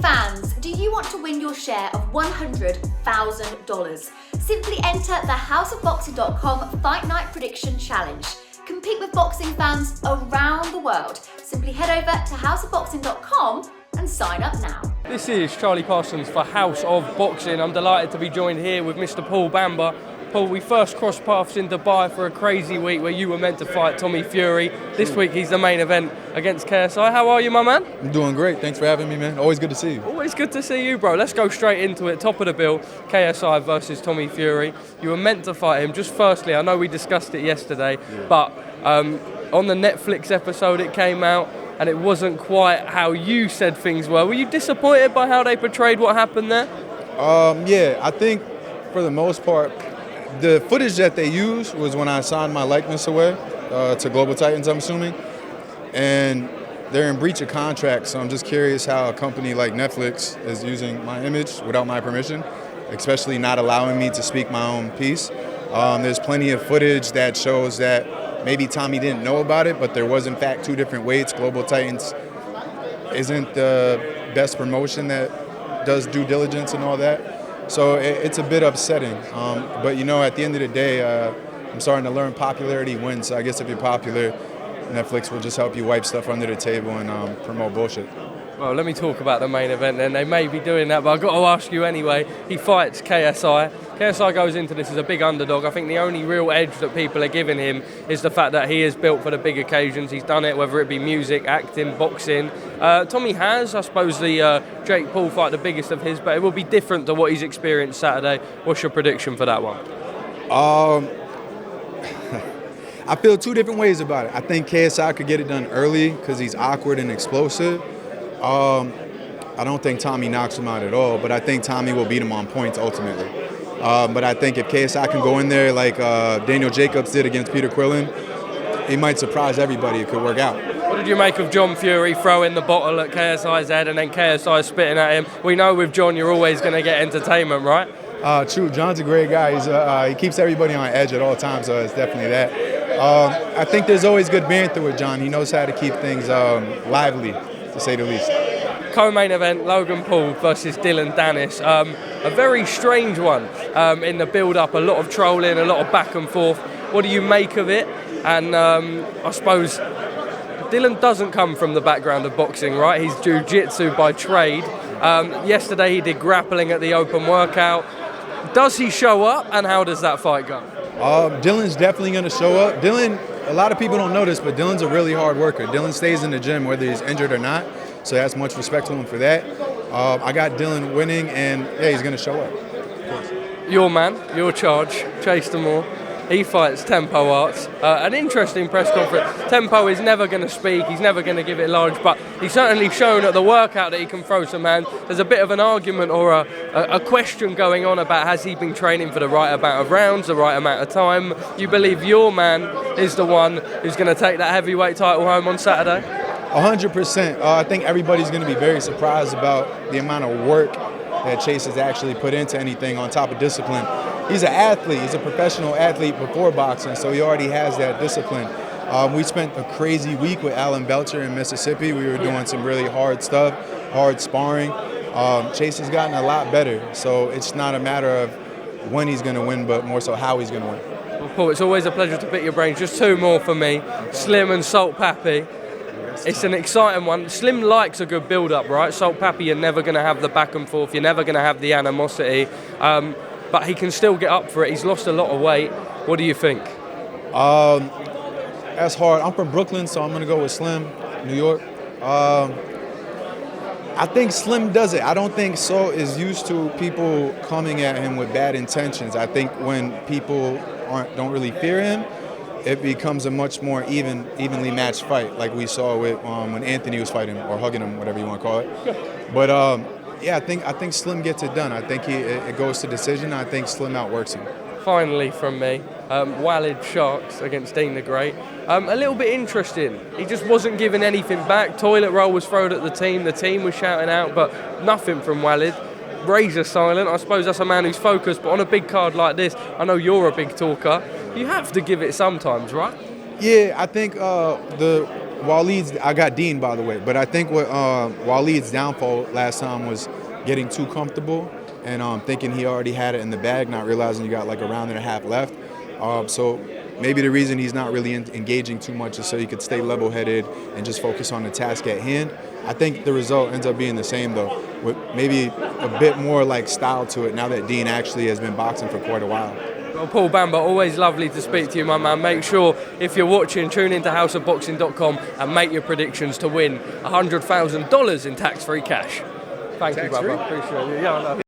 fans, do you want to win your share of $100,000? Simply enter the houseofboxing.com Fight Night Prediction Challenge. Compete with boxing fans around the world. Simply head over to houseofboxing.com and sign up now. This is Charlie Parsons for House of Boxing. I'm delighted to be joined here with Mr. Paul Bamba. Paul, we first crossed paths in Dubai for a crazy week where you were meant to fight Tommy Fury. This week he's the main event against KSI. How are you, my man? I'm doing great. Thanks for having me, man. Always good to see you. Always good to see you, bro. Let's go straight into it. Top of the bill, KSI versus Tommy Fury. You were meant to fight him. Just firstly, I know we discussed it yesterday, but on the Netflix episode it came out and it wasn't quite how you said things were. Were you disappointed by how they portrayed what happened there? Yeah, I think for the most part, the footage that they used was when I signed my likeness away to Global Titans, I'm assuming. And they're in breach of contract, so I'm just curious how a company like Netflix is using my image without my permission, especially not allowing me to speak my own piece. There's plenty of footage that shows that maybe Tommy didn't know about it, but there was in fact two different weights. Global Titans isn't the best promotion that does due diligence and all that. So it's a bit upsetting. But you know, at the end of the day, I'm starting to learn popularity wins. So I guess if you're popular, Netflix will just help you wipe stuff under the table and promote bullshit. Well, let me talk about the main event then. They may be doing that, but I've got to ask you anyway. He fights KSI. KSI goes into this as a big underdog. I think the only real edge that people are giving him is the fact that he is built for the big occasions. He's done it, whether it be music, acting, boxing. Tommy has, I suppose, the Jake Paul fight, the biggest of his, but it will be different to what he's experienced Saturday. What's your prediction for that one? I feel two different ways about it. I think KSI could get it done early because he's awkward and explosive. I don't think Tommy knocks him out at all, but I think Tommy will beat him on points ultimately. But I think if KSI can go in there like Daniel Jacobs did against Peter Quillen, he might surprise everybody. It could work out. What did you make of John Fury throwing the bottle at KSI's head and then KSI spitting at him? We know with John you're always going to get entertainment, right? True. John's a great guy. He keeps everybody on edge at all times, so it's definitely that. I think there's always good banter with John. He knows how to keep things lively, to say the least. Co-main event, Logan Paul versus Dillon Danis. A very strange one in the build-up. A lot of trolling, a lot of back and forth. What do you make of it? And I suppose Dillon doesn't come from the background of boxing, right? He's jiu-jitsu by trade. Yesterday he did grappling at the open workout. Does he show up, and how does that fight go? Dillon's definitely going to show up. Dillon, a lot of people don't know this, but Dillon's a really hard worker. Dillon stays in the gym whether he's injured or not, so that's much respect to him for that. I got Dillon winning, and yeah, he's going to show up. Of course. Your man, your charge, Chase DeMoor. He fights Tempo Arts. An interesting press conference. Tempo is never going to speak, he's never going to give it large, but he's certainly shown at the workout that he can throw some hands. There's a bit of an argument or a question going on about has he been training for the right amount of rounds, the right amount of time. You believe your man is the one who's going to take that heavyweight title home on Saturday? 100%. I think everybody's going to be very surprised about the amount of work that Chase has actually put into anything on top of discipline. He's an athlete. He's a professional athlete before boxing, so he already has that discipline. We spent a crazy week with Alan Belcher in Mississippi. We were doing some really hard stuff, hard sparring. Chase has gotten a lot better, so it's not a matter of when he's going to win, but more so how he's going to win. Well, Paul, it's always a pleasure to pick your brains. Just two more for me, Slim and Salt Papi. It's an exciting one. Slim likes a good build-up, right? Salt Papi, you're never going to have the back and forth. You're never going to have the animosity. But he can still get up for it. He's lost a lot of weight. What do you think? That's hard. I'm from Brooklyn, so I'm going to go with Slim, New York. I think Slim does it. I don't think Salt is used to people coming at him with bad intentions. I think when people don't really fear him, it becomes a much more evenly matched fight, like we saw with when Anthony was fighting or hugging him, whatever you want to call it. But yeah, I think Slim gets it done. I think it goes to decision. I think Slim outworks him. Finally from me, Walid Sharks against Deen the Great. A little bit interesting. He just wasn't giving anything back. Toilet roll was thrown at the team. The team was shouting out, but nothing from Walid. Razor silent. I suppose that's a man who's focused, but on a big card like this, I know you're a big talker. You have to give it sometimes, right? Yeah, I think the I got Deen, by the way, but I think what Walid's downfall last time was getting too comfortable and thinking he already had it in the bag, not realizing you got like a round and a half left. So maybe the reason he's not really engaging too much is so he could stay level-headed and just focus on the task at hand. I think the result ends up being the same, though, with maybe a bit more like style to it now that Deen actually has been boxing for quite a while. Well, Paul Bamba, always lovely to speak to you, my man. Make sure, if you're watching, tune into houseofboxing.com and make your predictions to win $100,000 in tax-free cash. Thank you, brother. Appreciate it. Yeah, I know.